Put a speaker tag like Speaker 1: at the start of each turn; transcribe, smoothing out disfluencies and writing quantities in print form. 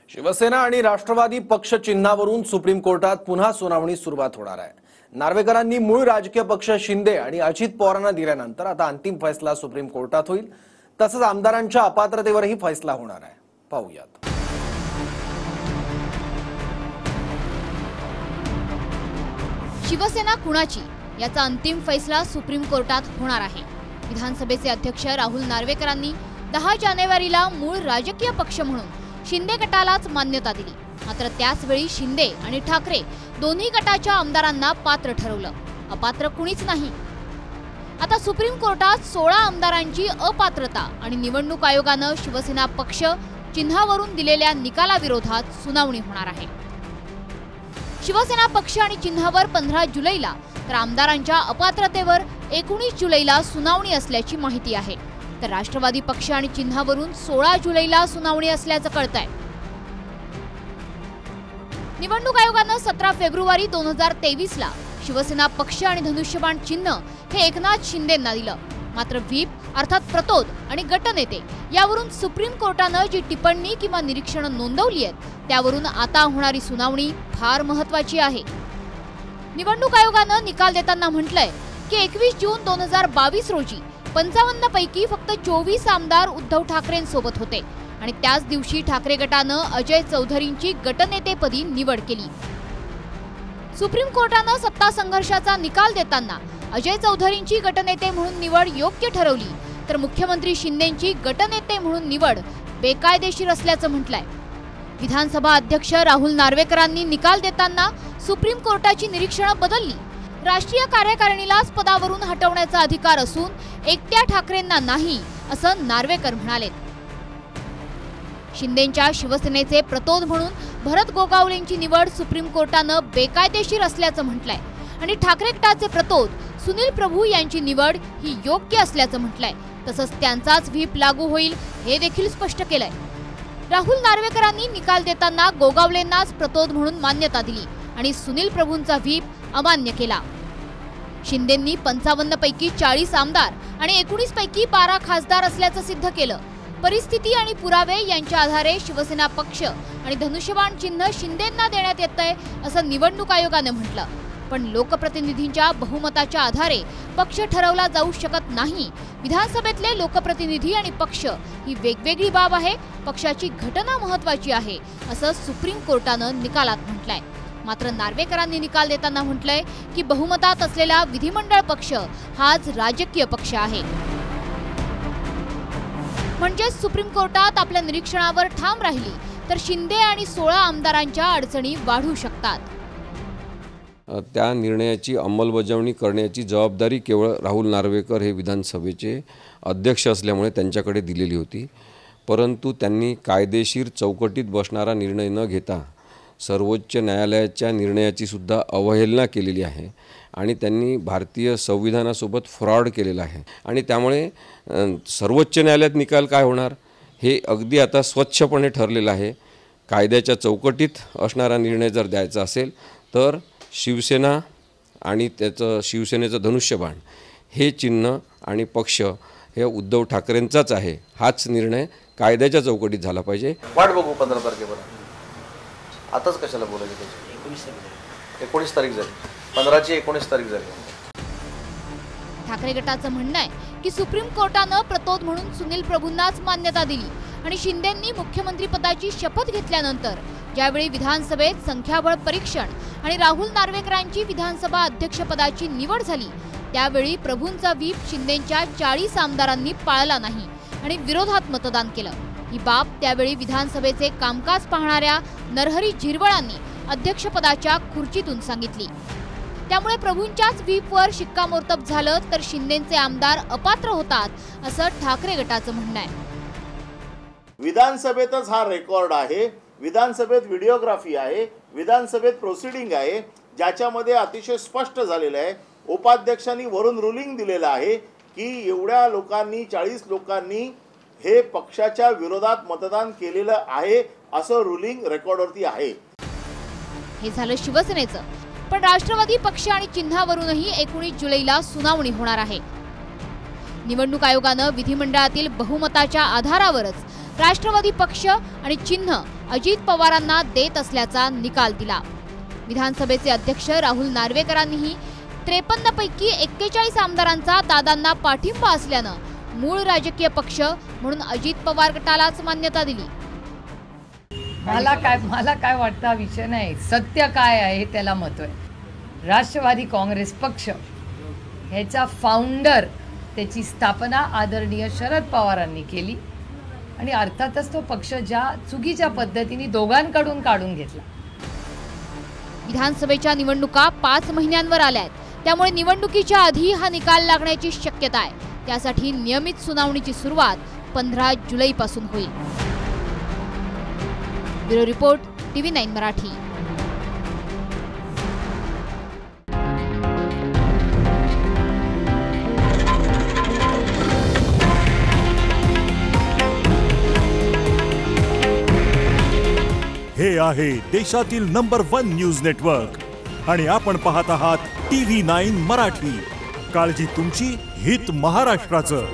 Speaker 1: शिवसेना आणि राष्ट्रवादी पक्ष चिन्हावरून सुप्रीम कोर्टात पुन्हा सुनावणी सुरुवात होणार आहे। नार्वेकरांनी मूळ राजकीय पक्ष शिंदे आणि अजित पवारांना दिल्यानंतर आता अंतिम फैसला सुप्रीम कोर्टात होईल। तसंच आमदारांच्या अपात्रतेवरही फैसला होणार आहे। पाहूयात।
Speaker 2: शिवसेना कुणाची याचा अंतिम फैसला सुप्रीम कोर्टात होणार आहे। विधानसभेचे अध्यक्ष राहुल नार्वेकरांनी 10 जानेवारीला मूळ राजकीय पक्ष म्हणून शिंदे गटालाच मान्यता दिली। मात्र त्याच वेळी शिंदे आणि ठाकरे दोन्ही गटाच्या आमदारांना पात्र ठरवलं, अपात्र कुणीच नाही। आता सुप्रीम कोर्टात 16 आमदारांची अपात्रता आणि निवडणूक आयोगाने शिवसेना पक्ष चिन्हावरून दिलेल्या निकालाविरोधात सुनावणी होणार आहे। शिवसेना पक्ष आणि चिन्हावर 15 जुलैला तर आमदारांच्या अपात्रतेवर 19 जुलैला सुनावणी असल्याची माहिती आहे। तर राष्ट्रवादी पक्ष आणि चिन्हावरून 16 जुलैला सुनावणी असल्याचं कळतंय। निवडणूक आयोगाने 17 फेब्रुवारी 2023 ला शिवसेना पक्ष आणि धनुष्यबाण चिन्ह हे एकनाथ शिंदेंना दिलं। मात्र व्हीप अर्थात प्रतोद आणि गटनेते यावरून सुप्रीम कोर्टाने जी टिप्पणी किंवा निरीक्षण नोंदवली आहेत त्यावरून आता होणारी सुनावणी फार महत्त्वाची आहे। निवडणूक आयोगाने निकाल देताना म्हटलंय की 21 जून 2022 रोजी 55 पैकी फक्त 24 आमदार उद्धव ठाकरेंसोबत होते आणि त्याच दिवशी ठाकरे गटाने अजय चौधरींची गटनेतेपदी निवड केली। सुप्रीम कोर्टाने सत्ता संघर्षाचा निकाल देताना अजय चौधरींची गटनेते म्हणून निवड योग्य ठरवली, तर मुख्यमंत्री शिंदेंची गटनेते म्हणून निवड बेकायदेशीर असल्याचं म्हटलंय। विधानसभा अध्यक्ष राहुल नार्वेकरांनी निकाल देताना सुप्रीम कोर्टाची निरीक्षणं बदलली। राष्ट्रीय कार्यकारिणीलाच पदावरून हटवण्याचा अधिकार असून एकट्या ठाकरेंना नाही, असं नार्वेकर म्हणाले। शिंदेंच्या शिवसेनेचे प्रतोद म्हणून भरत गोगावलेंची निवड सुप्रीम कोर्टाने बेकायदेशीर असल्याचं म्हटलंय आणि ठाकरे गटाचे प्रतोद सुनील प्रभू यांची निवड ही योग्य असल्याचं म्हटलंय। तसंच त्यांचाच व्हीप लागू होईल हे देखील स्पष्ट केलंय। राहुल नार्वेकरांनी निकाल देताना गोगावलेंनाच प्रतोद म्हणून मान्यता दिली आणि सुनील प्रभूंचा व्हीप अमान्य केला। शिंदेंनी 55 पैकी 40 आमदार आणि 19 पैकी 12 खासदार असल्याचं सिद्ध केलं। परिस्थिती आणि पुरावे यांच्या आधारे शिवसेना पक्ष आणि धनुष्यबाण चिन्ह शिंदेंना देण्यात येतंय असं निवडणूक आयोगाने म्हटलं। पण लोकप्रतिनिधींच्या बहुमताच्या आधारे पक्ष ठरवला जाऊ शकत नाही। विधानसभेतले लोकप्रतिनिधी आणि पक्ष ही वेगवेगळी बाब आहे, पक्षाची घटना महत्त्वाची आहे असं सुप्रीम कोर्टाने निकालात म्हटलंय। मात्र नार्वेकरांनी निकाल देताना म्हटलंय की बहुमतात असलेला विधिमंडळ पक्ष हाच राजकीय पक्ष आहे। म्हणजे सुप्रीम कोर्टात आपल्या निरीक्षणावर ठाम राहिली तर शिंदे आणि 16 आमदारांच्या अडचणी वाढू शकतात।
Speaker 3: त्या निर्णयाची अंमलबजावणी करण्याची जबाबदारी केवळ राहुल नार्वेकर हे विधानसभेचे अध्यक्ष असल्यामुळे त्यांच्याकडे दिलेली होती। परंतु त्यांनी कायदेशीर चौकटीत बसणारा निर्णय न घेता सर्वोच्च न्यायालयाच्या निर्णयाची सुद्धा अवहेलना केलेली आहे आणि त्यांनी भारतीय संविधानासोबत फ्रॉड केलेला आहे आणि त्यामुळे सर्वोच्च न्यायालयात निकाल काय होणार हे अगदी आता स्वच्छपणे ठरलेलं आहे। कायद्याच्या चौकटीत असणारा निर्णय जर द्यायचा असेल तर शिवसेना आणि त्याचं शिवसेनेचं धनुष्यबाण हे चिन्ह आणि पक्ष हे उद्धव ठाकरेंचाच आहे, हाच निर्णय कायद्याच्या चौकटीत झाला पाहिजे।
Speaker 1: वाट बघू 15 तारखेपर्यंत। आताच कशाला बोलायचं त्याची? 19 तारीख झाली, 15 ची 19 तारीख झाली।
Speaker 2: ठाकरे गटाचं म्हणणं आहे की सुप्रीम कोर्टाने प्रतोद म्हणून सुनील प्रभूंनाच मान्यता दिली आणि शिंदेंनी मुख्यमंत्री पदाची शपथ घेतल्यानंतर ज्यावेळी विधानसभेत संख्याबळ परीक्षण आणि राहुल नार्वेकरांची विधानसभा अध्यक्षपदाची निवड झाली त्यावेळी प्रभूंचा व्हीप शिंदेंच्या 40 आमदारांनी पाळला नाही आणि विरोधात मतदान केलं। ही बाब त्यावेळी विधानसभेचे कामकाज पाहणाऱ्या नरहरी झिरवळांनी अध्यक्षपदाच्या खुर्चीतून सांगितली। त्यामुळे प्रभूंच्याच व्हीपवर शिक्कामोर्तब झालं तर शिंदेंचे आमदार अपात्र होतात असं ठाकरे गटाचं म्हणणं आहे।
Speaker 4: विधानसभेतच हा रेकॉर्ड आहे, विधानसभेत व्हिडिओग्राफी आहे, विधानसभेत प्रोसिडिंग आहे, ज्याच्यामध्ये अतिशय स्पष्ट झालेलं आहे। उपाध्यक्षांनी वरून रुलिंग दिलेलं आहे की एवढ्या लोकांनी 40 लोकांनी हे पक्षाच्या विरोधात मतदान केलेलं आहे असं रुलिंग रेकॉर्डवरती आहे।
Speaker 2: हे झालं शिवसेनेचं, पण राष्ट्रवादी पक्ष आणि चिन्हावरूनही 19 जुलैला सुनावणी होणार आहे। निवडणूक आयोगाने विधिमंडळातील बहुमताच्या आधारावरच राष्ट्रवादी पक्ष आणि चिन्ह अजित पवारांना देत असल्याचा निकाल दिला। विधानसभेचे अध्यक्ष राहुल नार्वेकरांनीही 53 पैकी 41 आमदारांचा दादांना पाठिंबा असल्यानं मूळ राजकीय पक्ष म्हणून अजित पवार गटालाच मान्यता दिली।
Speaker 5: मला काय वाटतं हा विषय नाही, सत्य काय आहे त्याला महत्त्व आहे। राष्ट्रवादी काँग्रेस पक्ष ह्याचा फाउंडर, त्याची स्थापना आदरणीय शरद पवारांनी केली आणि अर्थातच तो पक्ष ज्या चुकीच्या पद्धतीने दोघांकडून काढून घेतला।
Speaker 2: विधानसभेच्या निवडणुका 5 महिन्यांवर आल्यात, त्यामुळे निवडणुकीच्या आधी हा निकाल लागण्याची शक्यता आहे। त्यासाठी नियमित सुनावणीची सुरुवात 15 जुलैपासून होईल। Bureau report, TV9 Marathi.
Speaker 6: हे आहे देशातील नंबर 1 न्यूज नेटवर्क आणि आपण पाहत आहात TV9 मराठी। काळजी तुमची, हित महाराष्ट्राचं।